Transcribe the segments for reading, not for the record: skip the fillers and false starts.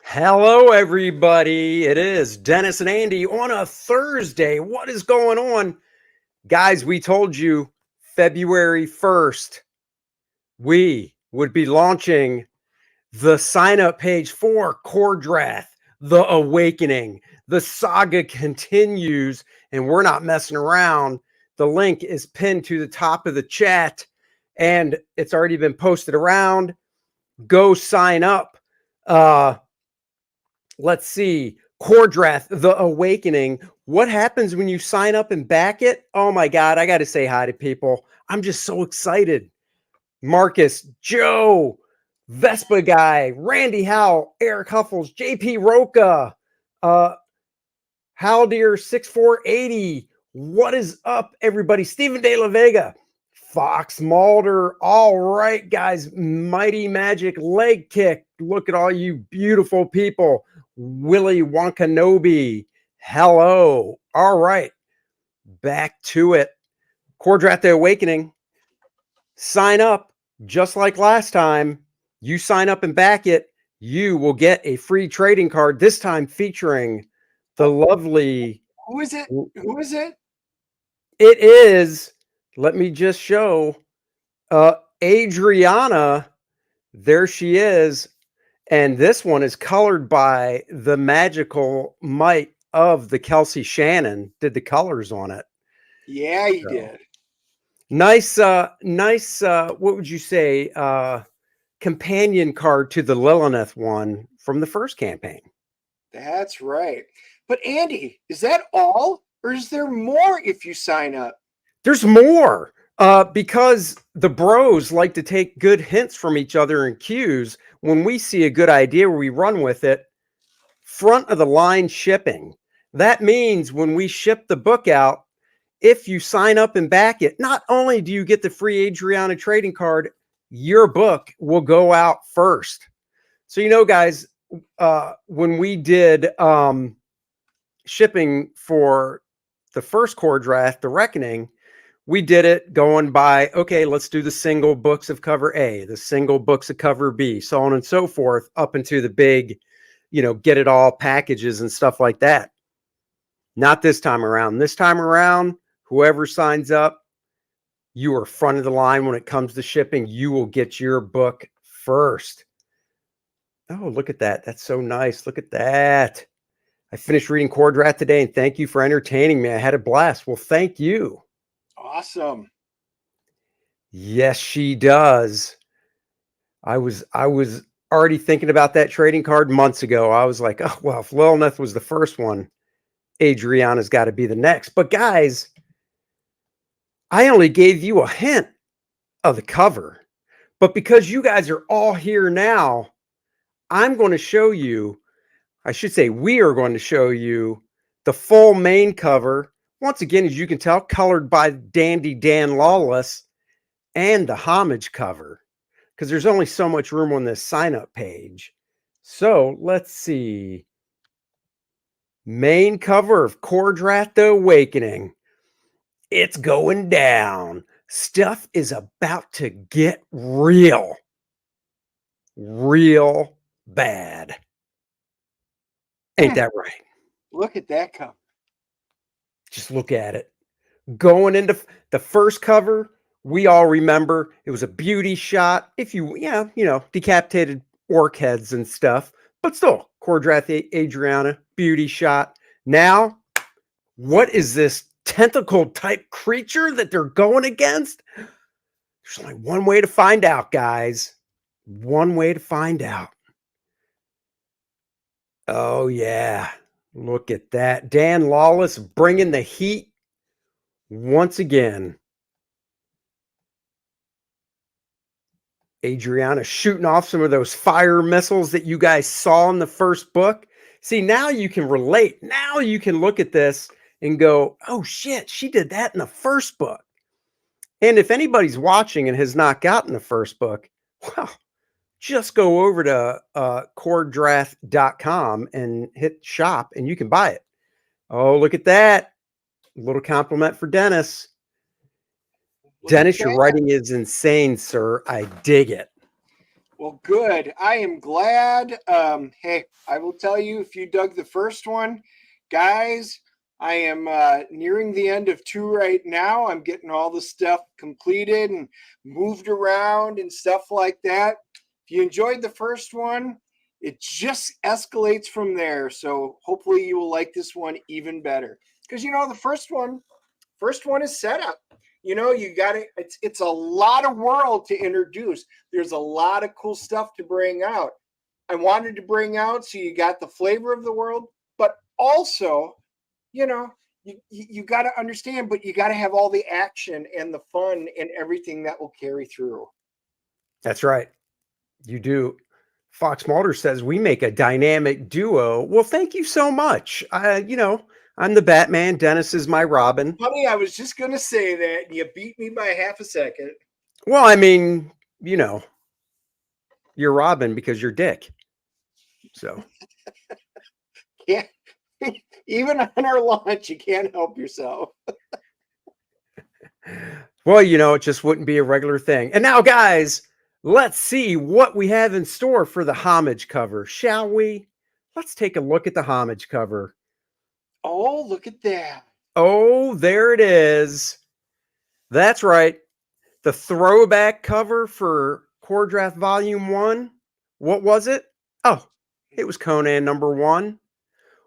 Hello, everybody. It is Dennis and Andy on a Thursday. What is going on? Guys, we told you February 1st, we would be launching the sign-up page for Kor-Drath, The Awakening. The saga continues, and we're not messing around. The link is pinned to the top of the chat, and it's already been posted around. Go sign up. Let's see. Kor-Drath, The Awakening. What happens when you sign up and back it? Oh my God, I got to say hi to people. I'm just so excited. Marcus, Joe, Vespa Guy, Randy Howell, Eric Huffles, JP Roca, Haldeer 6480. What is up, everybody? Stephen De La Vega, Fox Mulder. All right, guys. Mighty Magic Leg Kick. Look at all you beautiful people. Willie Wankanobi. Hello. All right. Back to it. Kor-Drath The Awakening. Sign up just like last time. You sign up and back it. You will get a free trading card, this time featuring the lovely. Who is it? Who is it? It is, let me just show, Adriana. There she is. And this one is colored by the magical might of the Kelsey Shannon. Did the colors on it. Yeah, he did. Nice, what would you say, companion card to the Lilith one from the first campaign. That's right. But Andy, is that all? Or is there more if you sign up? There's more. Because the bros like to take good hints from each other and cues. When we see a good idea, we run with it. Front of the line shipping. That means when we ship the book out, if you sign up and back it, not only do you get the free Adriana trading card, your book will go out first. So, you know, guys, when we did shipping for the first Kor-Drath, The Reckoning, we did it going by, okay, let's do the single books of cover A, the single books of cover B, so on and so forth, up into the big, you know, get it all packages and stuff like that. Not this time around. This time around, whoever signs up, you are front of the line when it comes to shipping. You will get your book first. Oh, look at that. That's so nice. Look at that. I finished reading Kor-Drath today, and thank you for entertaining me. I had a blast. Well, thank you. Awesome. Yes, she does. I was already thinking about that trading card months ago. I was like, oh, well, if Lilith was the first one, Adriana's got to be the next. But guys, I only gave you a hint of the cover. But because you guys are all here now, I'm going to show you, I should say we are going to show you the full main cover. Once again, as you can tell, colored by Dandy Dan Lawless, and the homage cover, because there's only so much room on this sign-up page. So let's see. Main cover of Kor-Drath The Awakening. It's going down. Stuff is about to get real. Real bad. Ain't that right? Look at that cover. Just look at it. Going into the first cover, we all remember it was a beauty shot. If you, you know, decapitated orc heads and stuff, but still, Kor-Drath Adriana, beauty shot. Now, what is this tentacle type creature that they're going against? There's only one way to find out, guys. One way to find out. Oh, yeah. Look at that. Dan Lawless bringing the heat once again. Adriana shooting off some of those fire missiles that you guys saw in the first book. See, now you can relate. Now you can look at this and go, oh, shit, she did that in the first book. And if anybody's watching and has not gotten the first book, well, just go over to Kor-Drath.com and hit shop and you can buy it. Oh, look at that. A little compliment for Dennis. Look at Dennis, your that. writing is insane, sir. I dig it. Well, good. I am glad. Hey, I will tell you, if you dug the first one, guys, I am nearing the end of 2 right now. I'm getting all the stuff completed and moved around and stuff like that. If you enjoyed the first one, it just escalates from there. So hopefully you will like this one even better. Because the first one is setup. You got to it's a lot of world to introduce. There's a lot of cool stuff to bring out. I wanted to bring out so you got the flavor of the world, but also, you know, you got to understand, but you got to have all the action and the fun and everything that will carry through. That's right. You do. Fox Mulder says we make a dynamic duo. Well, thank you so much. I'm the Batman. Dennis is my Robin. Honey, I was just going to say that, and you beat me by half a second. Well, I mean, you know, you're Robin because you're Dick. So, Yeah. Even on our launch, you can't help yourself. well, it just wouldn't be a regular thing. And now, guys, let's see what we have in store for the homage cover, shall we? Let's take a look at the homage cover. Oh, look at that. Oh, there it is. That's right. The throwback cover for Kor-Drath Volume 1. What was it? Oh, it was Conan #1.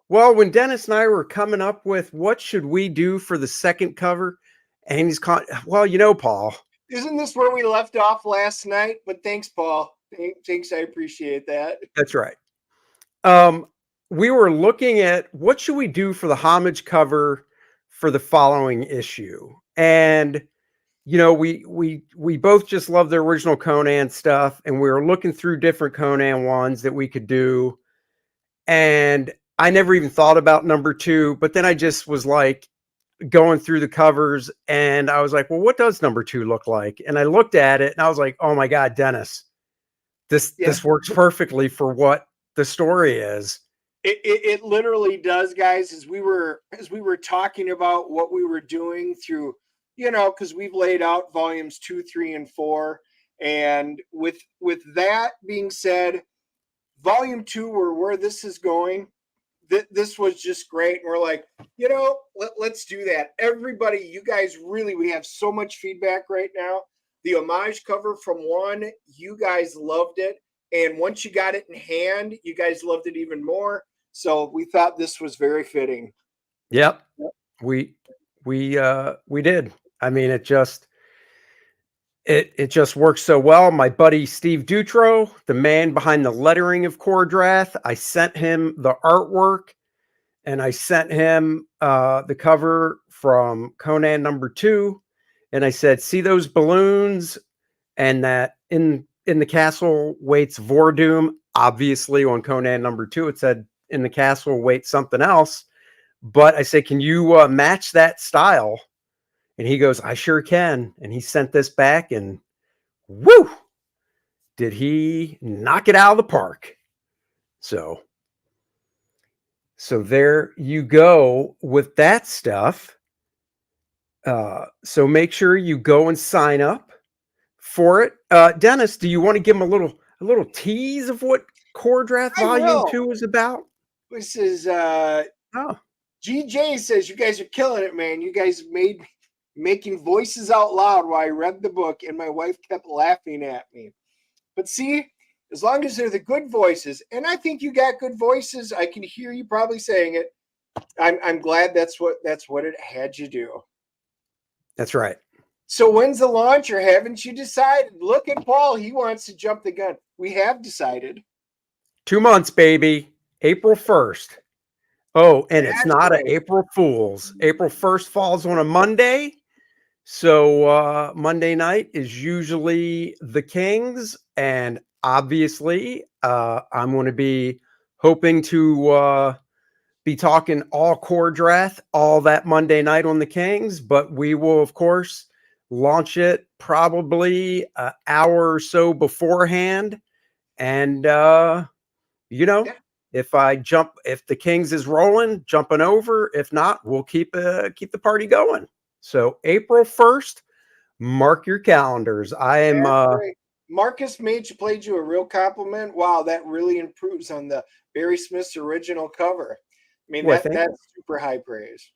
Well, when Dennis and I were coming up with what should we do for the second cover, and Paul. Isn't this where we left off last night? But thanks, Paul. Thanks, I appreciate that. That's right. We were looking at what should we do for the homage cover for the following issue. And we both just love the original Conan stuff, and we were looking through different Conan ones that we could do. And I never even thought about #2, but then I just was like going through the covers, and I was like, well, what does #2 look like? And I looked at it, and I was like, oh my God, Dennis, this works perfectly for what the story is. It literally does, guys. As we were talking about what we were doing through, because we've laid out volumes 2, 3, and 4, and with that being said, volume 2, where this is going, this was just great. And we're like, let's do that. Everybody, you guys, really, we have so much feedback right now. The homage cover from 1, you guys loved it. And once you got it in hand, you guys loved it even more. So we thought this was very fitting. Yep. We did. I mean, it just works so well. My buddy Steve Dutro, the man behind the lettering of Kor-Drath, I sent him the artwork, and I sent him the cover from Conan #2, and I said, see those balloons, and that in the castle waits Vordoom. Obviously, on Conan #2, it said in the castle waits something else. But I said, can you match that style? And he goes, I sure can. And he sent this back, and woo, did he knock it out of the park. So there you go with that stuff. So make sure you go and sign up for it. Dennis, do you want to give him a little tease of what Kor-Drath Volume 2 is about? This is GJ says, you guys are killing it, man. You guys making voices out loud while I read the book, and my wife kept laughing at me. But see, as long as they're the good voices, and I think you got good voices, I can hear you probably saying it. I'm glad that's what it had you do. That's right. So when's the launch, or haven't you decided? Look at Paul. He wants to jump the gun. We have decided. 2 months, baby. April 1st. Oh, and it's not right. an April Fool's. April 1st falls on a Monday. So Monday night is usually the Kings. And obviously, I'm going to be hoping to be talking all Kor-Drath all that Monday night on the Kings. But we will, of course, launch it probably an hour or so beforehand. And, if the Kings is rolling, jumping over. If not, we'll keep the party going. So April 1st, Mark your calendars. I am That's right. Marcus played you a real compliment. Wow, that really improves on the Barry Smith's original cover. I mean, well, thank that's super high praise.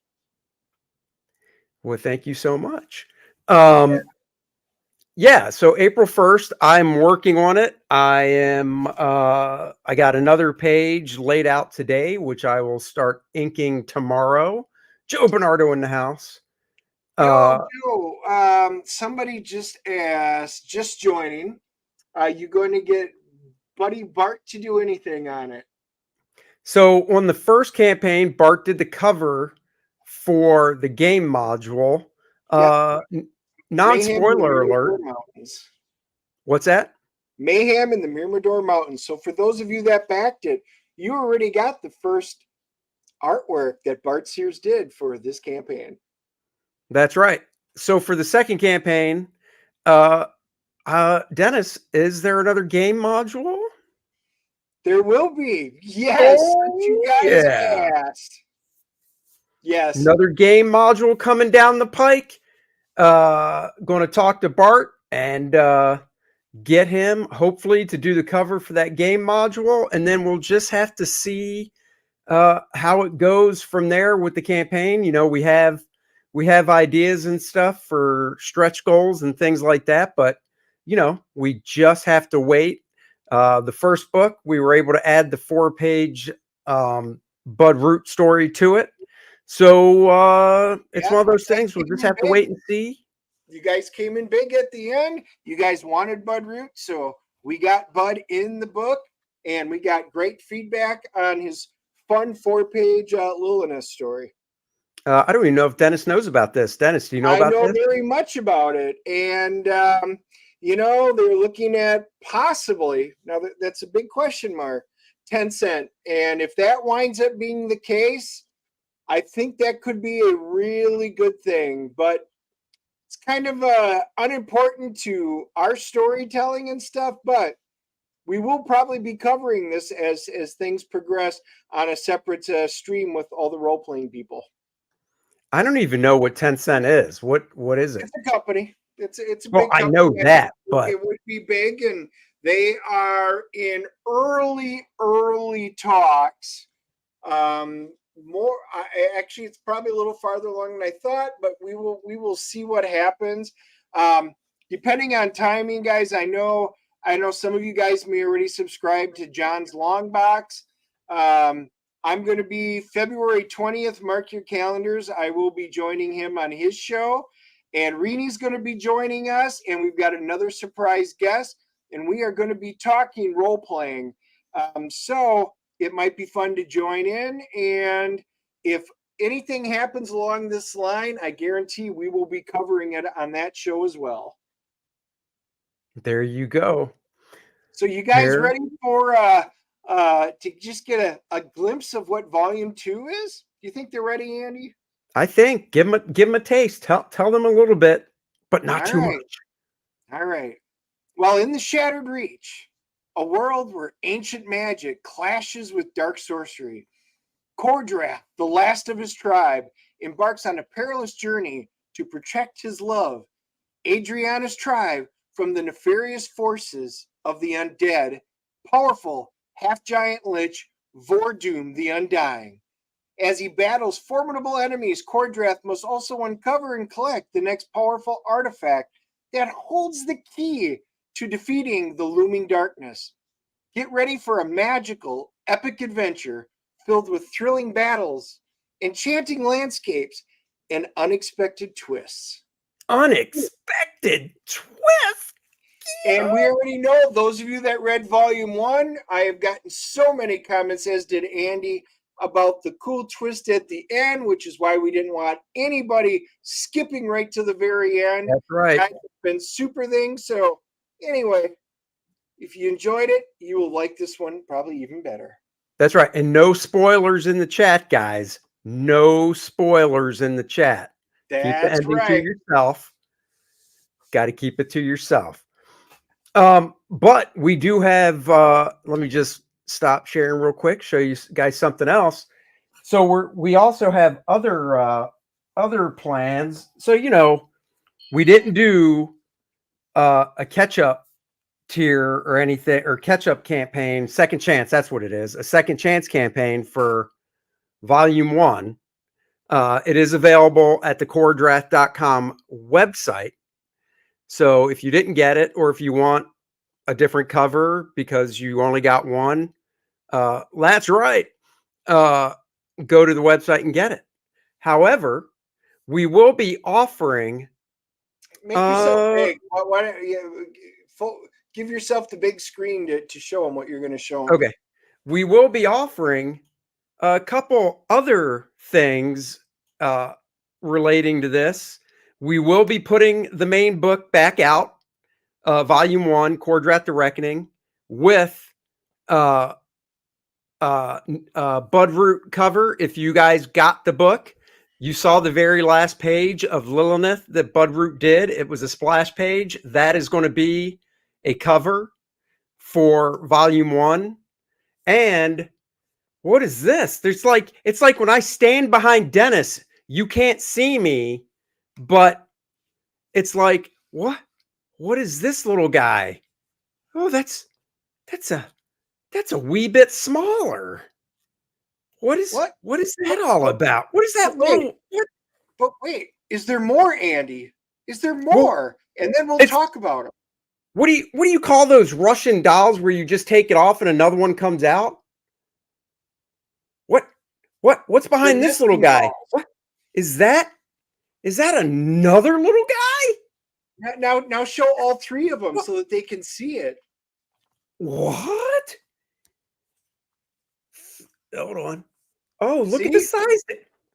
well, thank you so much. Yeah. Yeah, so April 1st, I'm working on it. I got another page laid out today, which I will start inking tomorrow. Joe Bernardo in the house. Yo, Uh, Joe, somebody just asked, just joining, are you going to get Buddy Bart to do anything on it? so on the first campaign, Bart did the cover for the game module. Yep. Mayhem in the Non-spoiler alert. Mirador Mountains. What's that? Mayhem in the Mirador Mountains. So for those of you that backed it, you already got the first artwork that Bart Sears did for this campaign. That's right. So for the second campaign, uh, Dennis, is there another game module? There will be. Yes, since you Oh guys yeah. asked. Yes. Another game module coming down the pike. Going to talk to Bart and get him hopefully to do the cover for that game module, and then we'll just have to see how it goes from there with the campaign. You know, we have ideas and stuff for stretch goals and things like that, but you know, we just have to wait. The first book, we were able to add the 4-page Bud Root story to it. So it's Yeah, one of you those guys things we'll came just in have to big. wait and see. You guys came in big at the end. You guys wanted Bud Root, so we got Bud in the book, and we got great feedback on his fun 4-page Lilina story. I don't even know if Dennis knows about this. Dennis, do you know I about know this? very much about it, and they're looking at possibly now that's a big question mark. 10 cent, and if that winds up being the case, I think that could be a really good thing. But it's kind of unimportant to our storytelling and stuff. But we will probably be covering this as things progress on a separate stream with all the role playing people. I don't even know what 10 cent is. What is it? It's a company. It's a Well, big I company. know that, but It would be big, and they are in early talks. More actually, it's probably a little farther along than I thought, but we will see what happens. Depending on timing, guys. I know some of you guys may already subscribe to John's Long Box. I'm going to be February 20th. Mark your calendars. I will be joining him on his show. And Reenie's going to be joining us. And we've got another surprise guest. And we are going to be talking role playing. So it might be fun to join in. And if anything happens along this line, I guarantee we will be covering it on that show as well. there you go. So you guys There. ready for to just get a glimpse of what volume 2 is? Do you think they're ready, Andy? I think give them a taste. Tell them a little bit, but not All too right. much. All right. Well, in the Shattered Reach, a world where ancient magic clashes with dark sorcery, Kor-Drath, the last of his tribe, embarks on a perilous journey to protect his love, Adriana's tribe, from the nefarious forces of the undead, powerful half-giant lich Vordoom the Undying. As he battles formidable enemies, Kor-Drath must also uncover and collect the next powerful artifact that holds the key to defeating the looming darkness. Get ready for a magical, epic adventure filled with thrilling battles, enchanting landscapes, and unexpected twists. Unexpected twist. And we already know, those of you that read volume 1, I have gotten so many comments, as did Andy, about the cool twist at the end, which is why we didn't want anybody skipping right to the very end. That's right. That's been super thing. So anyway, if you enjoyed it, you will like this one probably even better. That's right. And no spoilers in the chat, guys. No spoilers in the chat. Keep the That's ending to right. yourself. Got to keep it to yourself. But we do have let me just stop sharing real quick, show you guys something else. So we also have other plans. So We didn't do a catch-up tier or anything, or catch-up campaign, second chance, that's what it is, a second chance campaign for volume 1. It is available at the Kor-Drath.com website. So if you didn't get it, or if you want a different cover because you only got one, that's right. Go to the website and get it. However, we will be offering. Make yourself big. Why don't you give yourself the big screen to show them what you're going to show them? Okay. We will be offering a couple other things relating to this. We will be putting the main book back out, volume 1, Kor-Drath the Reckoning, with Budroot cover. If you guys got the book, you saw the very last page of Lilith that Budroot did. It was a splash page. That is going to be a cover for volume 1. And what is this? It's like when I stand behind Dennis, you can't see me, but it's like, what is this little guy? Oh, that's a wee bit smaller. What is that all about? What is that little? But wait, is there more, Andy? Is there more? And then we'll talk about them. What do you call those Russian dolls where you just take it off and another one comes out? What's behind this little guy? What is that? Is that another little guy? Now show all three of them so that they can see it. What? Hold on. Oh, look at the size.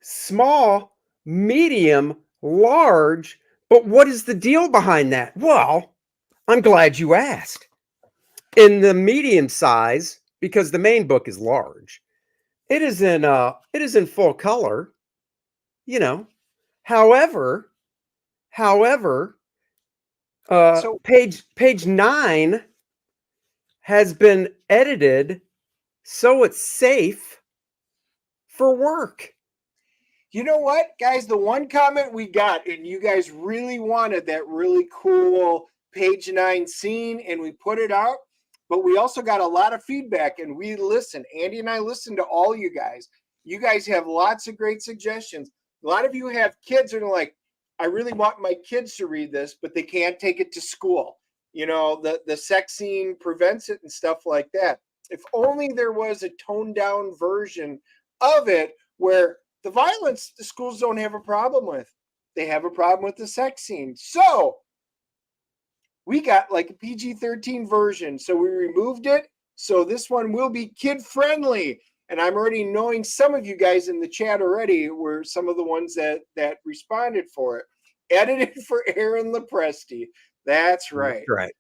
Small, medium, large. But what is the deal behind that? Well, I'm glad you asked. In the medium size, because the main book is large, it is in full color, you know. However, page 9 has been edited so it's safe for work. You know what, guys? The one comment we got, and you guys really wanted that really cool page 9 scene, and we put it out, but we also got a lot of feedback, and we listened. Andy and I listened to all you guys. You guys have lots of great suggestions. A lot of you have kids and are like, I really want my kids to read this, but they can't take it to school. You know, the sex scene prevents it and stuff like that. If only there was a toned down version of it where the violence the schools don't have a problem with. They have a problem with the sex scene. So we got like a PG-13 version. So we removed it. So this one will be kid friendly. And I'm already knowing some of you guys in the chat already were some of the ones that responded for it. Edited for Aaron Lepresti. That's right. That's right.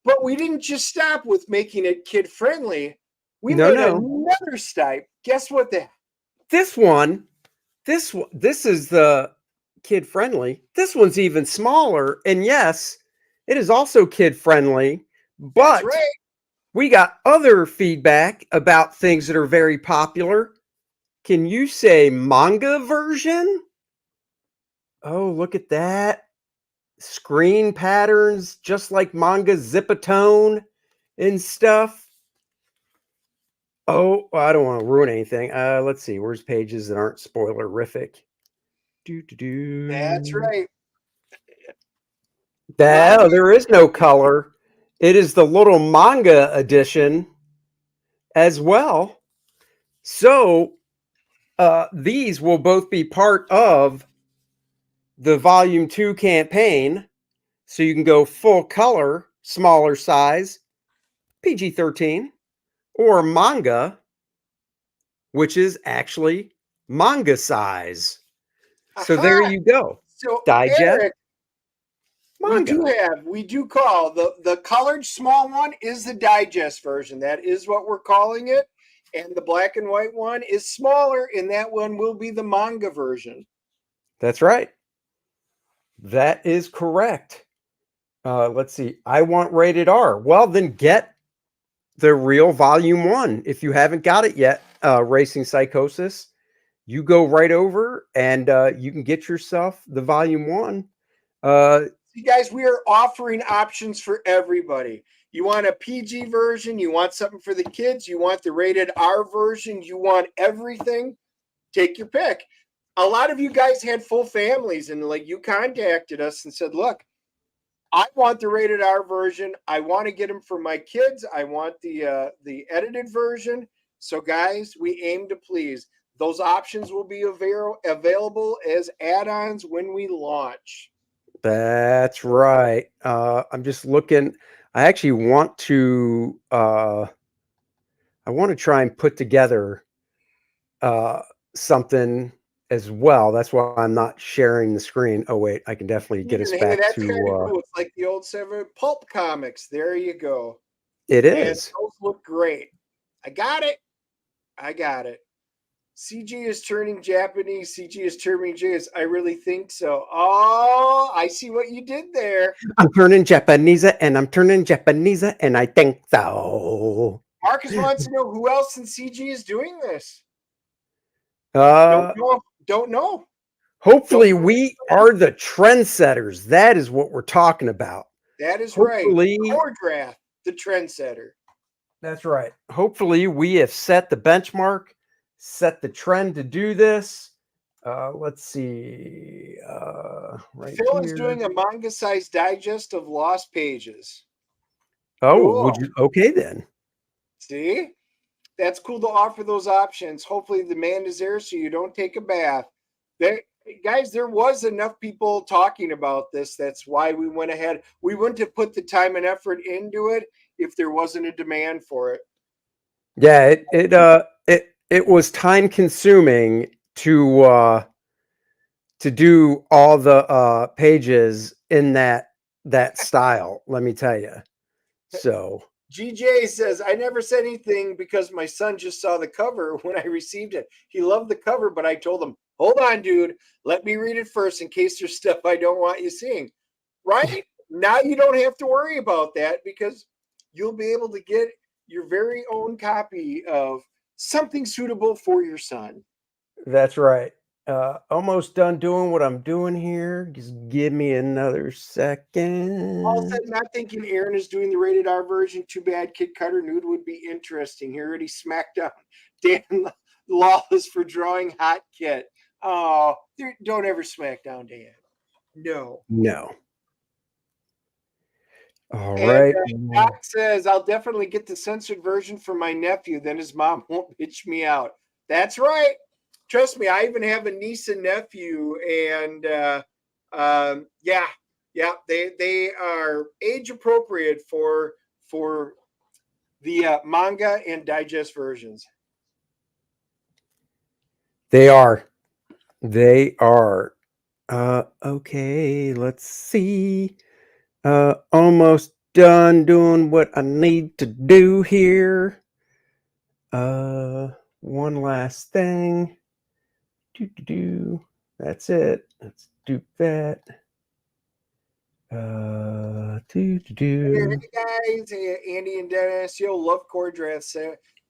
But we didn't just stop with making it kid friendly. We made another step. Guess what? This is the kid friendly. This one's even smaller, and yes, it is also kid friendly. But we got other feedback about things that are very popular. Can you say manga version? Oh, look at that. Screen patterns, just like manga zip-a-tone and stuff. Oh, I don't want to ruin anything. Let's see. Where's pages that aren't spoilerific? That's right. There is no color. It is the little manga edition as well. So these will both be part of the volume 2 campaign. So you can go full color, smaller size, PG-13, or manga, which is actually manga size. So there you go. So digest. Eric, manga. We do call the colored small one is the digest version. That is what we're calling it. And the black and white one is smaller, and that one will be the manga version. That's right. That is correct. Let's see. I want rated R. Well, then get the real volume 1. If you haven't got it yet, Racing Psychosis, you go right over and you can get yourself the volume 1. See, guys, we are offering options for everybody. You want a PG version? You want something for the kids? You want the rated R version? You want everything? Take your pick. A lot of you guys had full families, and like you contacted us and said, "Look, I want the rated R version. I want to get them for my kids. I want the edited version." So, guys, we aim to please. Those options will be available as add-ons when we launch. That's right. I'm just looking. I actually want to. I want to try and put together uh, something as well. That's why I'm not sharing the screen. Oh wait, I can definitely get us Hey, back that's kind of to. cool. It's like the old seven pulp comics. There you go. It And is. those look great. I got it. I got it. CG is turning Japanese. CG is turning Japanese. I really think so. Oh, I see what you did there. I'm turning Japanese, and I'm turning Japanese, and I think so. Marcus wants to know who else in CG is doing this. Don't Uh, know. Don't know. hopefully, we are the trendsetters. That is what we're talking about. That is right. Hopefully, Kor-Drath, the trendsetter. that's right. Hopefully, we have set the benchmark, set the trend to do this. Let's see. Right Phil is here. doing a manga-sized digest of Lost Pages. Oh, Cool. would you? Okay, then. See? That's cool to offer those options. Hopefully, the demand is there so you don't take a bath. Guys, there was enough people talking about this. That's why we went ahead. We wouldn't have put the time and effort into it if there wasn't a demand for it. Yeah, it was time consuming to do all the pages in that style. Let me tell you. So GJ says, I never said anything because my son just saw the cover when I received it. He loved the cover, but I told him, hold on, dude, let me read it first in case there's stuff I don't want you seeing. Right? Now you don't have to worry about that because you'll be able to get your very own copy of something suitable for your son. that's right. Almost done doing what I'm doing here. Just give me another Paul said, second. not thinking Aaron is doing the rated R version. Too bad Kid Cutter Nude would be interesting. He already smacked down Dan Lawless for drawing Hot Kit. Oh, don't ever smack down Dan. No. No. All And right. Doc says, I'll definitely get the censored version for my nephew. Then his mom won't bitch me out. That's right. Trust me, I even have a niece and nephew. And yeah, they are age appropriate for the manga and digest versions. They are. They are. Okay, let's see. Almost done doing what I need to do here. One last thing. Do. That's it. Let's do that. Hey guys, Andy and Dennis, love Kor-Drath.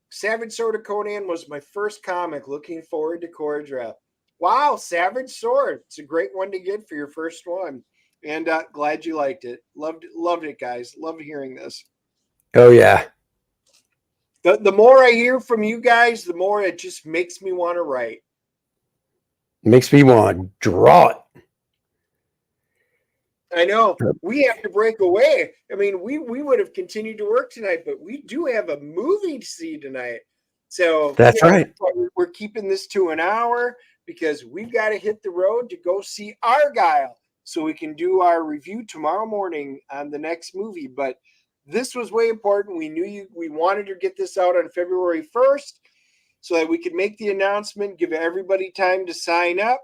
Savage Sword of Conan was my first comic. Looking forward to Kor-Drath. Wow, Savage Sword. It's a great one to get for your first one. And glad you liked it. Loved it, guys. Loved hearing this. Oh yeah. The more I hear from you guys, the more it just makes me want to write. Makes me want to draw it. I know we have to break away. I mean, we would have continued to work tonight, but we do have a movie to see tonight. So That's right. We're keeping this to an hour because we've got to hit the road to go see Argyle so we can do our review tomorrow morning on the next movie. But this was way important. We wanted to get this out on February 1st so that we could make the announcement, give everybody time to sign up,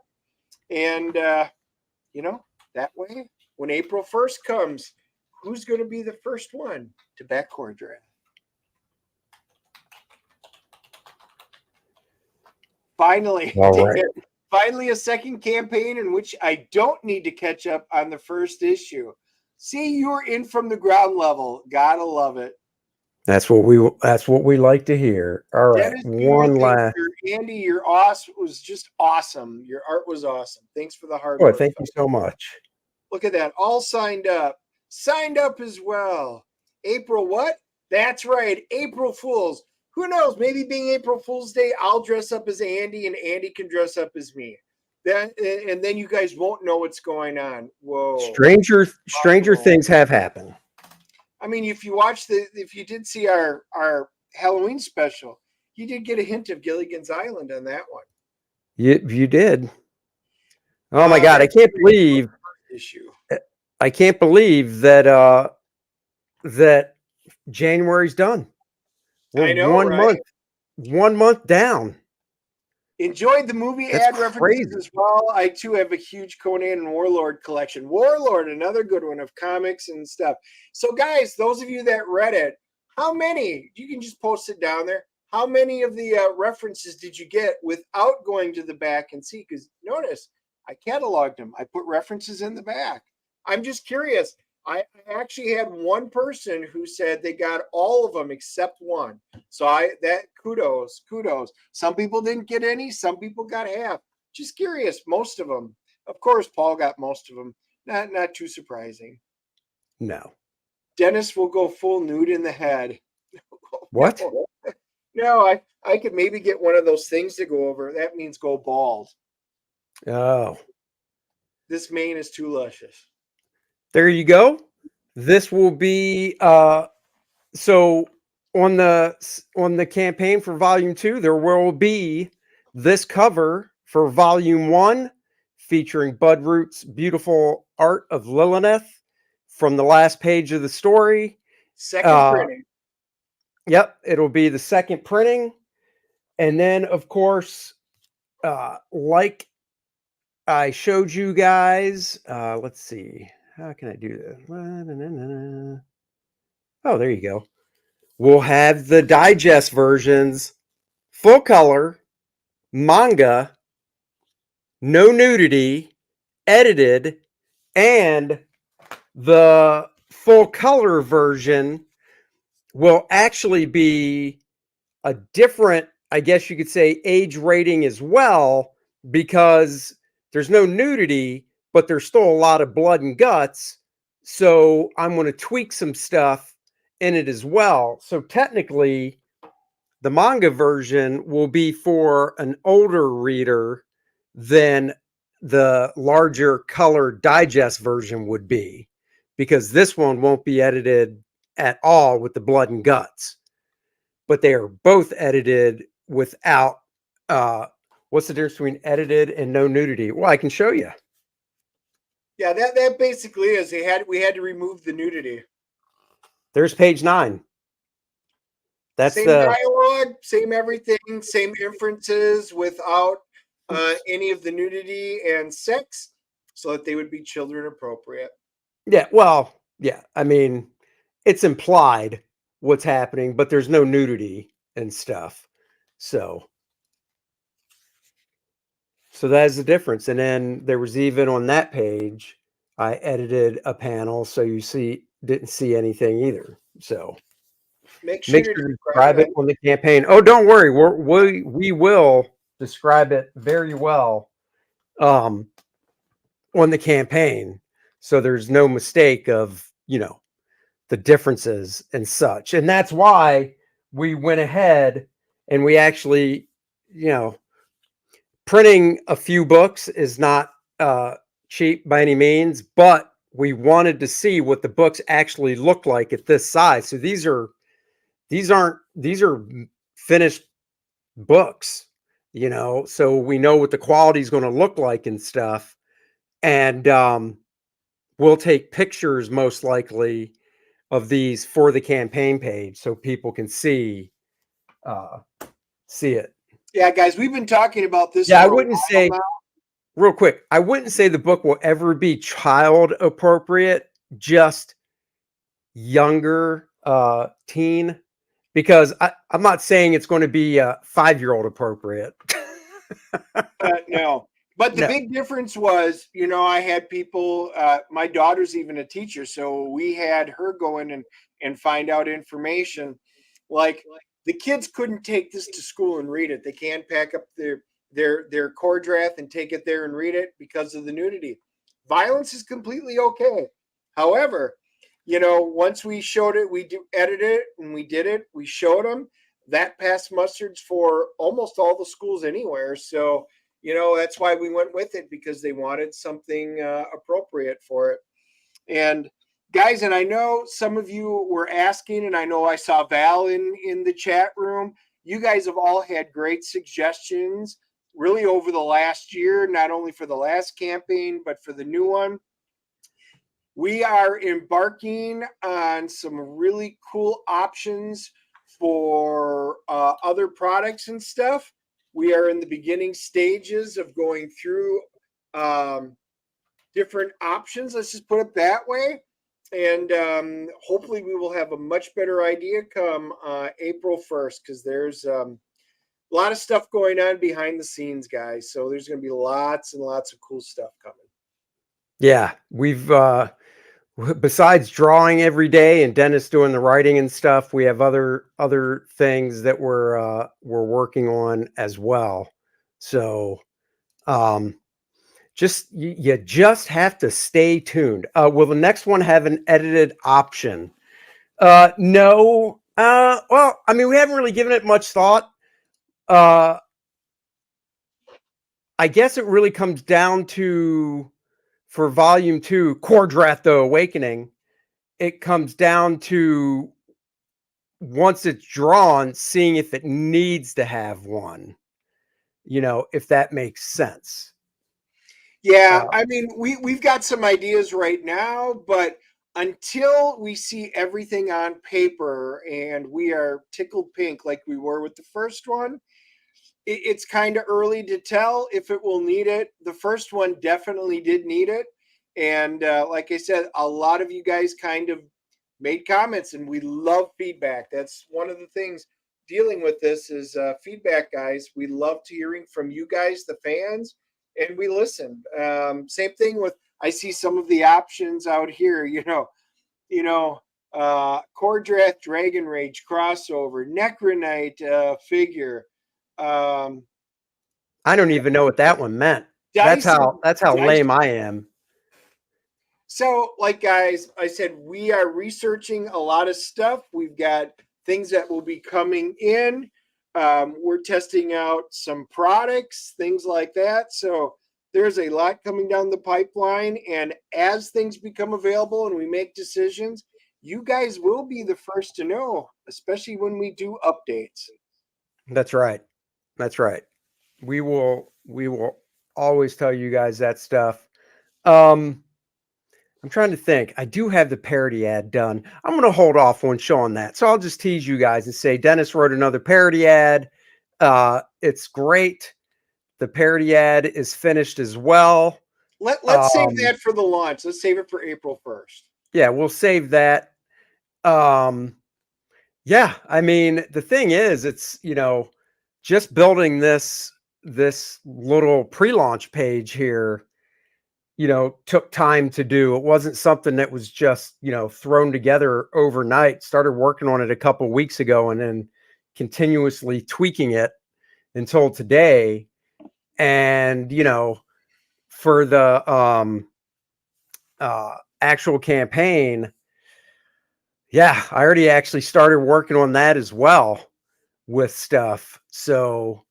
and that way when April 1st comes, who's going to be the first one to back Kor-Drath? Finally, All right. finally a second campaign in which I don't need to catch up on the first issue. See, you're in from the ground level. Gotta love it. That's what we like to hear. All right. Dennis One last. Andy, your was just awesome. Your art was awesome. Thanks for the hard Oh, work. thank you so much. Look at that. All signed up. Signed up as well. April what? That's right. April Fools. Who knows? Maybe being April Fool's Day, I'll dress up as Andy and Andy can dress up as me. And then you guys won't know what's going on. Whoa. Stranger things have happened. I mean, if you did see our Halloween special, you did get a hint of Gilligan's Island on that one. You did. Oh my God! Issue. I can't believe that that January's done. We're I know, right? 1 month down. Enjoyed the movie That's ad references as well. I too have a huge Conan and Warlord collection. Warlord, another good one of comics and stuff. So, guys, those of you that read it, how many? You can just post it down there. How many of the references did you get without going to the back and see? Because notice, I cataloged them. I put references in the back. I'm just curious. I actually had one person who said they got all of them except one. So kudos. Some people didn't get any, some people got half. Just curious, most of them. Of course, Paul got most of them. Not too surprising. No. Dennis will go full nude in the head. What? No, I could maybe get one of those things to go over. That means go bald. Oh. This mane is too luscious. There you go. This will be so on the campaign for volume 2, there will be this cover for volume 1 featuring Bud Root's beautiful art of Lilith from the last page of the story. Second printing. Yep, it'll be the second printing. And then of course, like I showed you guys, let's see. How can I do this? Oh, there you go. We'll have the digest versions, full color, manga, no nudity, edited, and the full color version will actually be a different, I guess you could say, age rating as well, because there's no nudity, but there's still a lot of blood and guts. So I'm going to tweak some stuff in it as well. So technically, the manga version will be for an older reader than the larger color digest version would be, because this one won't be edited at all with the blood and guts, but they are both edited without what's the difference between edited and no nudity? Well, I can show you. Yeah, that basically is we had to remove the nudity. There's page 9. That's same dialogue, same everything, same inferences without any of the nudity and sex, so that they would be children appropriate. Yeah, well, yeah. I mean, it's implied what's happening, but there's no nudity and stuff. So that is the difference. And then there was even on that page, I edited a panel so you didn't see anything either. So make sure to describe it on the campaign. Oh, don't worry, we will describe it very well on the campaign, so there's no mistake of the differences and such. And that's why we went ahead and we actually, printing a few books is not cheap by any means, but we wanted to see what the books actually look like at this size. So these are finished books, so we know what the quality is going to look like and stuff. And we'll take pictures most likely of these for the campaign page so people can see it. Yeah, guys, we've been talking about this. Yeah, I wouldn't say real quick. I wouldn't say the book will ever be child appropriate, just younger teen, because I'm not saying it's going to be 5-year-old appropriate. No. But the big difference was, I had people, my daughter's even a teacher, so we had her go in and find out information. Like, the kids couldn't take this to school and read it. They can't pack up their Kor-Drath and take it there and read it because of the nudity. Violence is completely okay. However, once we showed it, we edited it and we did it. We showed them that passed mustards for almost all the schools anywhere. So, that's why we went with it, because they wanted something appropriate for it. And guys, and I know some of you were asking, and I know I saw Val in the chat room. You guys have all had great suggestions really over the last year, not only for the last campaign, but for the new one. We are embarking on some really cool options for other products and stuff. We are in the beginning stages of going through different options. Let's just put it that way. And hopefully we will have a much better idea come April 1st, because there's a lot of stuff going on behind the scenes, guys. So there's going to be lots and lots of cool stuff coming. Yeah, we've besides drawing every day and Dennis doing the writing and stuff, we have other things that we're working on as well. So you just have to stay tuned. Will the next one have an edited option? No. Well, I mean, we haven't really given it much thought. I guess it really comes down to, for volume 2, Kor-Drath, the Awakening, it comes down to, once it's drawn, seeing if it needs to have one, if that makes sense. Yeah, I mean, we've got some ideas right now, but until we see everything on paper and we are tickled pink like we were with the first one, it's kind of early to tell if it will need it. The first one definitely did need it. And like I said, a lot of you guys kind of made comments, and we love feedback. That's one of the things dealing with this is feedback, guys. We love to hearing from you guys, the fans, and we listen. Same thing with, I see some of the options out here, Kor-Drath Dragon Rage crossover, Necronite figure. I don't even know what that one meant. That's how lame I am. So, like, guys, I said, we are researching a lot of stuff. We've got things that will be coming in. We're testing out some products, things like that. So, there's a lot coming down the pipeline. And as things become available and we make decisions, you guys will be the first to know, especially when we do updates. That's right. That's right. We will always tell you guys that stuff. I'm trying to think. I do have the parody ad done. I'm going to hold off on showing that. So I'll just tease you guys and say Dennis wrote another parody ad. It's great. The parody ad is finished as well. Let's save that for the launch. Let's save it for April 1st. Yeah, we'll save that. Yeah, I mean, the thing is, it's, just building this little pre-launch page here, took time to do. It wasn't something that was just, thrown together overnight. Started working on it a couple of weeks ago and then continuously tweaking it until today. And, for the actual campaign, yeah, I already actually started working on that as well with stuff. So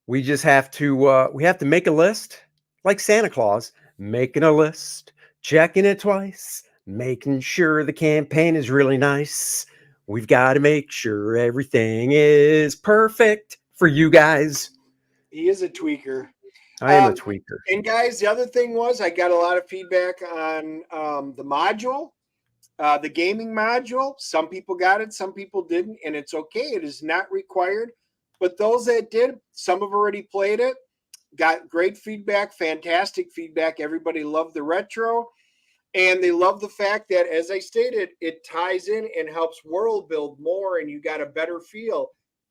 we just have to make a list, like Santa Claus, making a list, checking it twice, making sure the campaign is really nice. We've got to make sure everything is perfect for you guys. He is a tweaker. I am a tweaker. And guys, the other thing was I got a lot of feedback on the module, the gaming module. Some people got it, some people didn't, and it's okay. It is not required. But those that did, some have already played it, got great feedback, fantastic feedback. Everybody loved the retro. And they love the fact that, as I stated, it ties in and helps world build more, and you got a better feel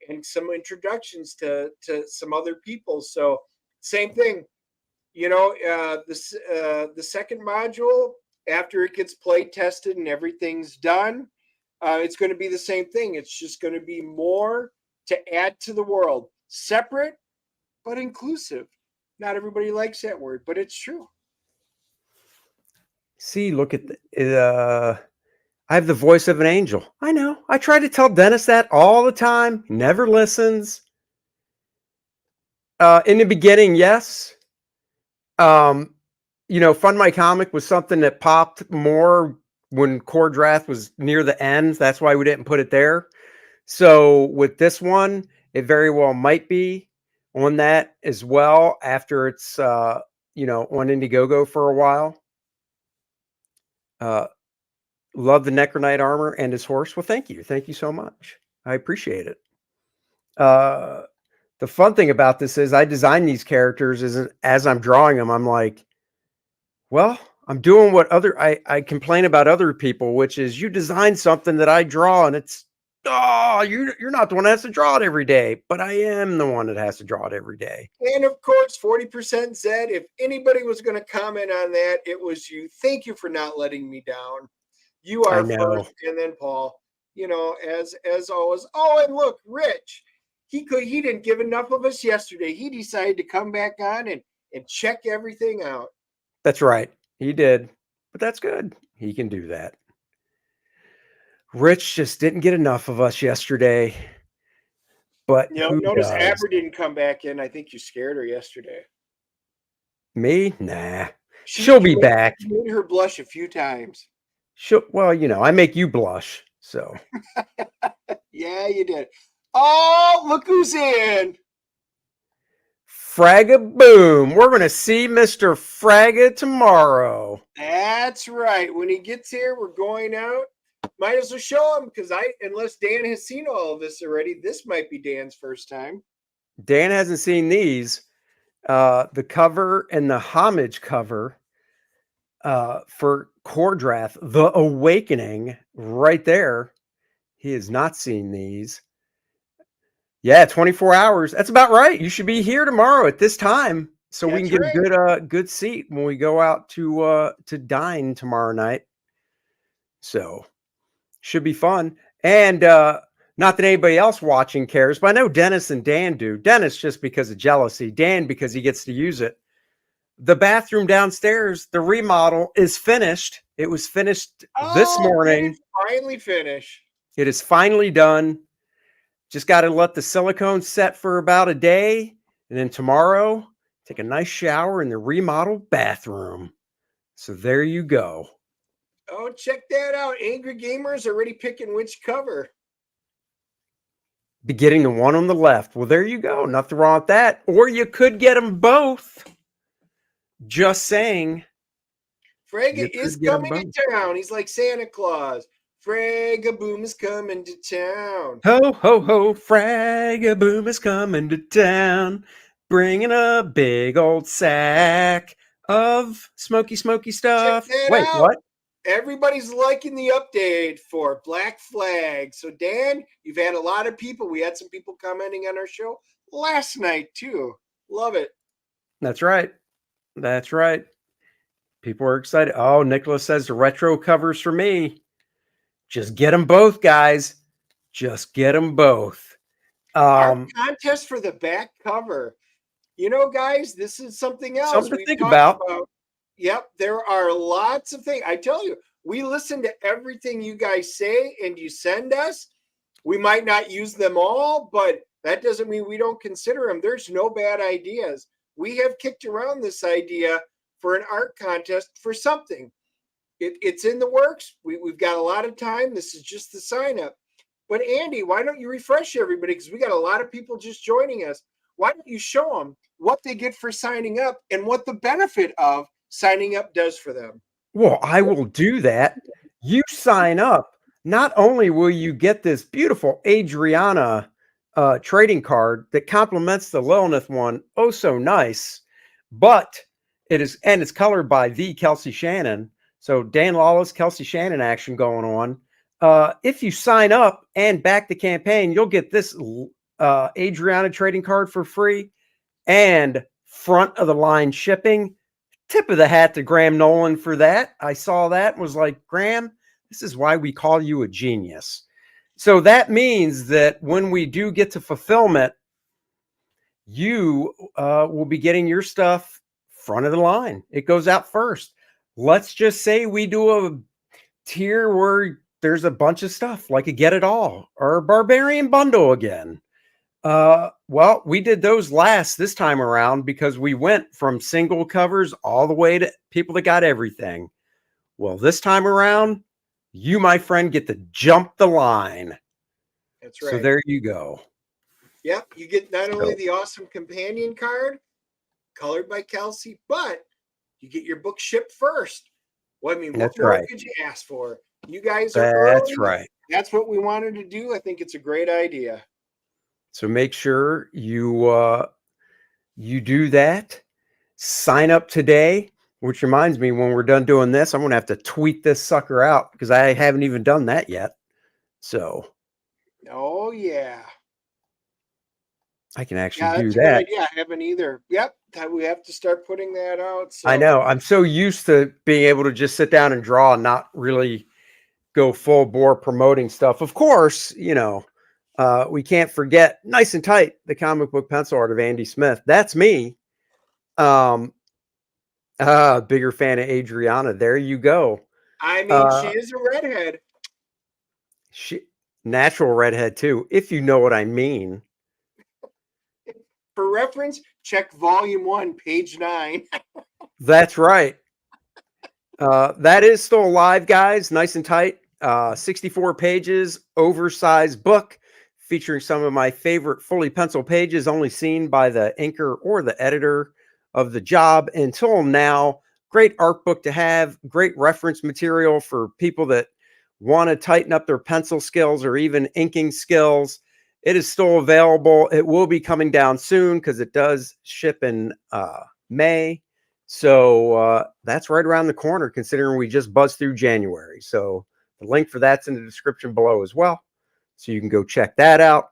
and some introductions to some other people. So, same thing, the second module, after it gets play tested and everything's done, it's going to be the same thing. It's just going to be more to add to the world, separate but inclusive. Not everybody likes that word, but it's true. See, look at I have the voice of an angel. I know. I try to tell Dennis that all the time. He never listens. In the beginning, yes. Um, Fund My Comic was something that popped more when Kor-Drath was near the end. That's why we didn't put it there. So with this one, it very well might be on that as well after it's on Indiegogo for a while. Love the Necronite armor and his horse. Well, thank you. Thank you so much. I appreciate it. The fun thing about this is I design these characters as I'm drawing them. I'm like, well, I'm doing what I complain about other people, which is you design something that I draw and it's you're not the one that has to draw it every day, but I am the one that has to draw it every day. And of course, 40% Zed. If anybody was going to comment on that, it was you. Thank you for not letting me down. You are first, and then Paul. As always. Oh, and look, Rich. He didn't give enough of us yesterday. He decided to come back on and check everything out. That's right. He did. But that's good. He can do that. Rich just didn't get enough of us yesterday. But notice Amber didn't come back in. I think you scared her yesterday. Me? Nah. She'll be back. You made her blush a few times. I make you blush. So. Yeah, you did. Oh, look who's in. Fragga boom. We're going to see Mr. Fragga tomorrow. That's right. When he gets here, we're going out. Might as well show him because unless Dan has seen all of this already, this might be Dan's first time. Dan hasn't seen these. The cover and the homage cover for Kor-Drath, The Awakening, right there. He has not seen these. Yeah, 24 hours. That's about right. You should be here tomorrow at this time, so we can get a good seat when we go out to dine tomorrow night. So should be fun. And not that anybody else watching cares, but I know Dennis and Dan do. Dennis just because of jealousy. Dan because he gets to use it. The bathroom downstairs, the remodel is finished. It was finished this morning. Finally finished. It is finally done. Just got to let the silicone set for about a day. And then tomorrow, take a nice shower in the remodeled bathroom. So there you go. Oh, check that out. Angry Gamers already picking which cover. Be getting the one on the left. Well, there you go. Nothing wrong with that. Or you could get them both. Just saying. Fragga is coming to town. He's like Santa Claus. Fragga Boom is coming to town. Ho, ho, ho. Fragga Boom is coming to town. Bringing a big old sack of smoky stuff. Wait, out. What? Everybody's liking the update for Black Flag. So, Dan, you've had a lot of people. We had some people commenting on our show last night, too. Love it. That's right. That's right. People are excited. Oh, Nicholas says the retro covers for me. Just get them both, guys. Just get them both. Our contest for the back cover. Guys, this is something else. Something to think about. Yep, there are lots of things. I tell you, we listen to everything you guys say and you send us. We might not use them all, but that doesn't mean we don't consider them. There's no bad ideas. We have kicked around this idea for an art contest for something. It's in the works. We've got a lot of time. This is just the sign up. But Andy, why don't you refresh everybody? Because we got a lot of people just joining us. Why don't you show them what they get for signing up and what the benefit of signing up does for them? Well, I will do that. You sign up. Not only will you get this beautiful Adriana trading card that complements the Lilith one, oh so nice, but it's colored by the Kelsey Shannon. So Dan Lawless, Kelsey Shannon action going on. If you sign up and back the campaign, you'll get this Adriana trading card for free and front of the line shipping. Tip of the hat to Graham Nolan for that. I saw that and was like, Graham, this is why we call you a genius. So that means that when we do get to fulfillment, you will be getting your stuff front of the line. It goes out first. let's just say we do a tier where there's a bunch of stuff like a Get It All or a Barbarian Bundle again. Well, we did those last this time around because we went from single covers all the way to people that got everything. Well, this time around, you, my friend, get to jump the line. That's So right. there you go. Yep, you get not only So, the awesome companion card, colored by Kelsey, but you get your book shipped first. Well, I mean, what that's more right. could you ask for? You guys are That's early. right. That's what we wanted to do. I think it's a great idea. So make sure you do that. Sign up today, which reminds me when we're done doing this, I'm going to have to tweet this sucker out because I haven't even done that yet. So Oh yeah. I can actually Yeah, do that's a good that. idea. I haven't either. Yep, we have to start putting that out. I So know. I'm so used to being able to just sit down and draw and not really go full bore promoting stuff. Of course, we can't forget Nice and Tight, the comic book pencil art of Andy Smith. That's me. Um, bigger fan of Adriana. There you go. I mean, she Uh, is a redhead. she natural redhead too, if you know what I mean. For reference, check volume 1, page 9. That's right. That is still alive, guys. Nice and Tight. 64 pages, oversized book featuring some of my favorite fully pencil pages only seen by the inker or the editor of the job until now. Great art book to have, great reference material for people that want to tighten up their pencil skills or even inking skills. It is still available. It will be coming down soon because it does ship in May. So that's right around the corner, considering we just buzzed through January. So the link for that's in the description below as well. So you can go check that out.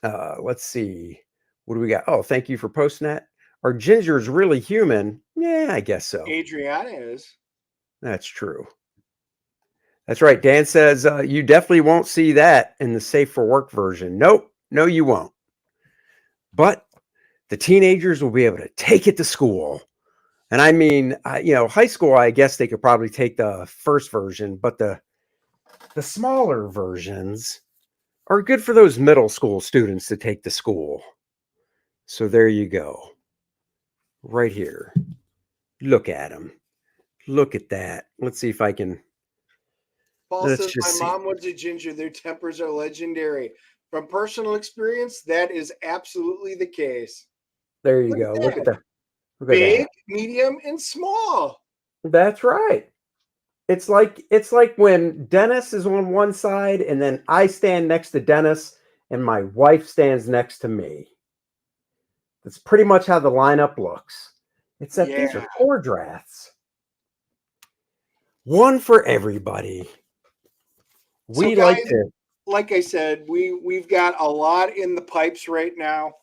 Let's see. What do we got? Oh, thank you for posting that. Are gingers really human? Yeah, I guess so. Adriana is. That's true. That's right. Dan says you definitely won't see that in the safe for work version. Nope. No, you won't. But the teenagers will be able to take it to school. And I mean, high school, I guess they could probably take the first version, but the smaller versions are good for those middle school students to take to school. So there you go. Right here. Look at them. Look at that. Let's see if I can. Paul Let's says, my just see. mom was a ginger. Their tempers are legendary. From personal experience, that is absolutely the case. There you Look go. at that. Look at Big, that. medium, and small. That's right. It's like when Dennis is on one side and then I stand next to Dennis and my wife stands next to me. That's pretty much how the lineup looks. Except these are Yeah. Kor-Draths. One for everybody. So, We like guys, to. like I said, we've got a lot in the pipes right now.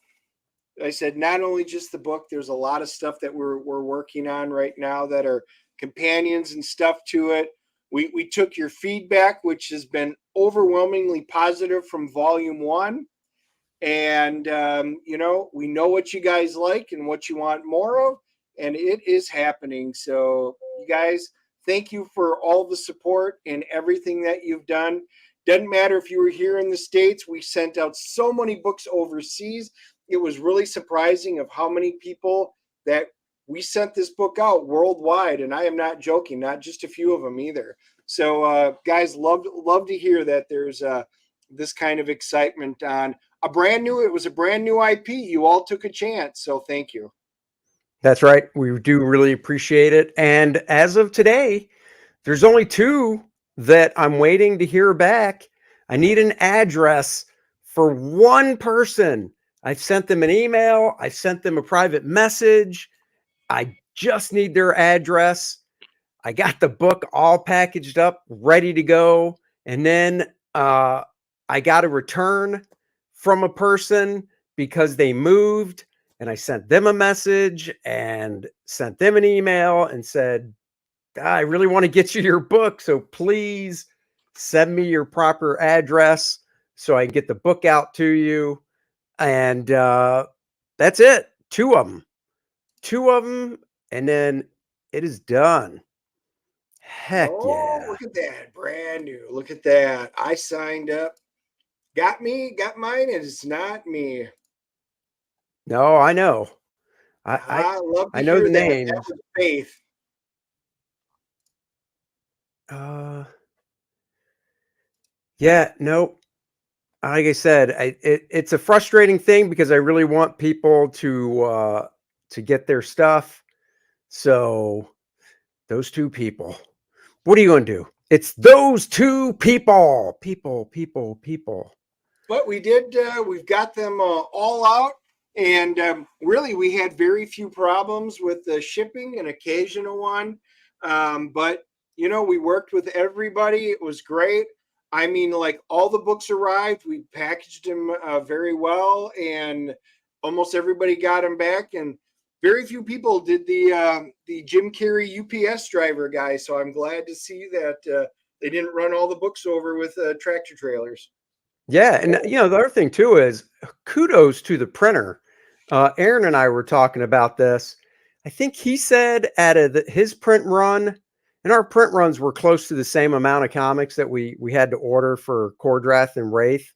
I said not only just the book, there's a lot of stuff that we're working on right now that are companions and stuff to it. We took your feedback, which has been overwhelmingly positive from volume 1. And we know what you guys like and what you want more of, and it is happening. So you guys, thank you for all the support and everything that you've done. Doesn't matter if you were here in the States, we sent out so many books overseas. It was really surprising of how many people that we sent this book out worldwide, and I am not joking, not just a few of them either. So guys, love to hear that there's this kind of excitement on it was a brand new IP. You all took a chance. So thank you. That's right. We do really appreciate it. And as of today, there's only 2 that I'm waiting to hear back. I need an address for one person. I've sent them an email, I sent them a private message. I just need their address. I got the book all packaged up, ready to go. And then I got a return from a person because they moved. And I sent them a message and sent them an email and said, I really want to get you your book. So please send me your proper address so I can get the book out to you. And that's it. 2 of them. 2 of them. And then It is done. Heck Oh, yeah. look at that. Brand new. Look at that. I signed up. Got mine. It is not me. No, I know. I I I love to I know hear the that. That names. was faith. Uh yeah, nope. Like I said, it's a frustrating thing because I really want people to get their stuff. So those two people. What are you going to do? It's those two people. People, people, people. But we did. We've got them all out, and really, we had very few problems with the shipping. An occasional one, but we worked with everybody. It was great. I mean, like all the books arrived. We packaged them very well, and almost everybody got them back. And very few people did the Jim Carrey UPS driver guy. So I'm glad to see that they didn't run all the books over with tractor trailers. Yeah, and the other thing too is kudos to the printer. Aaron and I were talking about this. I think he said out of his print run, and our print runs were close to the same amount of comics that we had to order for Kor-Drath and Wraith.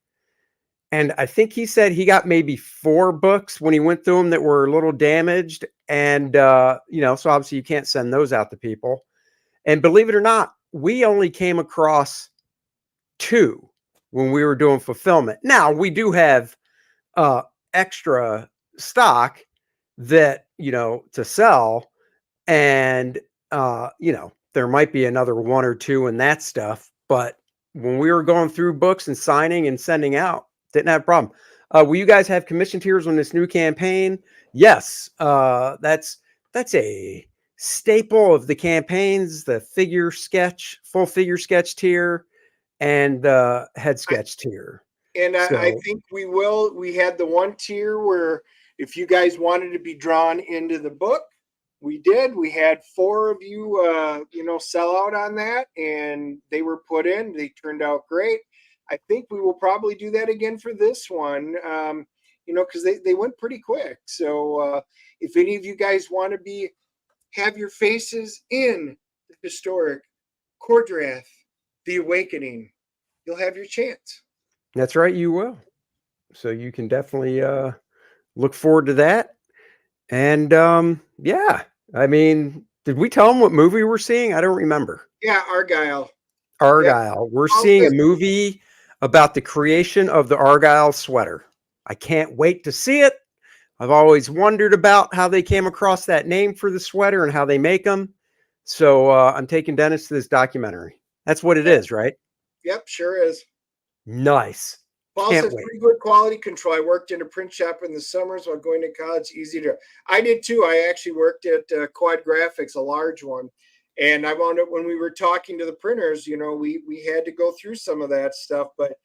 And I think he said he got maybe 4 books when he went through them that were a little damaged. And so obviously you can't send those out to people. And believe it or not, we only came across 2 when we were doing fulfillment. Now we do have uh extra stock that to sell, and there might be another 1 or 2 in that stuff, but when we were going through books and signing and sending out, didn't have a problem. Will you guys have commission tiers on this new campaign? Yes. That's a staple of the campaigns, the full figure sketch tier, and the head sketch tier. And I So think we will. We had the one tier where if you guys wanted to be drawn into the book, we did. We had 4 of you, sell out on that, and they were put in. They turned out great. I think we will probably do that again for this one, because they went pretty quick. So if any of you guys want to have your faces in the historic Kor-Drath, the Awakening, you'll have your chance. that's right, you will. So you can definitely look forward to that. And yeah, I mean, did we tell them what movie we're seeing? I don't remember. Yeah, Argyle. Yep. Argyle. We're All seeing a this. movie about the creation of the Argyle sweater. I can't wait to see it. I've always wondered about how they came across that name for the sweater and how they make them. So I'm taking Dennis to this documentary. That's what it Yep. is, right? Yep, sure is. Nice. Paul Can't says wait. pretty good quality control. I worked in a print shop in the summers while going to college. Easy to. I did too. I actually worked at Quad Graphics, a large one, and I wound up when we were talking to the printers. We had to go through some of that stuff, but